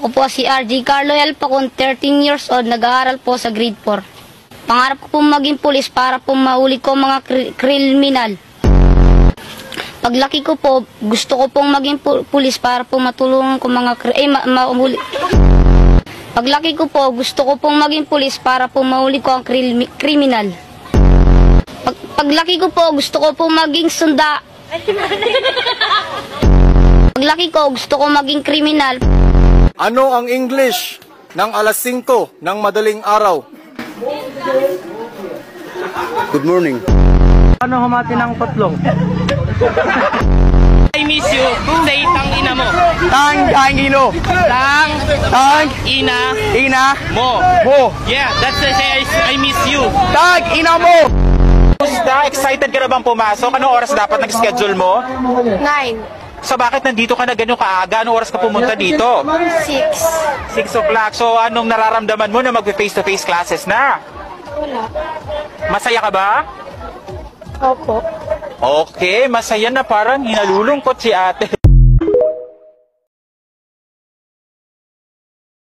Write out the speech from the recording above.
Ako po si RJ Carlo L. Pacon, 13 years old, nag-aaral po sa grade 4. Pangarap ko pong maging pulis para po mahuli ko mga kriminal. Paglaki ko po, gusto ko pong maging pulis para po matulungan ko mga mahuli. Paglaki ko po, gusto ko pong maging pulis para po mahuli ko ang kriminal. Paglaki ko po, gusto ko pong maging Paglaki ko, gusto ko maging kriminal. Ano ang English ng alas 5 ng madaling araw? Good morning. Ano humati ng patlong? I miss you. Say tang ina mo. Tang ino. Tang Ina mo. Yeah, that's the say I miss you. Tang ina mo. Basta, excited ka na bang pumasok? Anong oras dapat nag-schedule mo? 9. So bakit nandito ka na ganyan kaaga? Anong oras ka pumunta dito? 6. 6 o'clock. So anong nararamdaman mo na mag-face-to-face classes na? Wala. Masaya ka ba? Opo. Okay, masaya na, parang hinalulungkot si ate.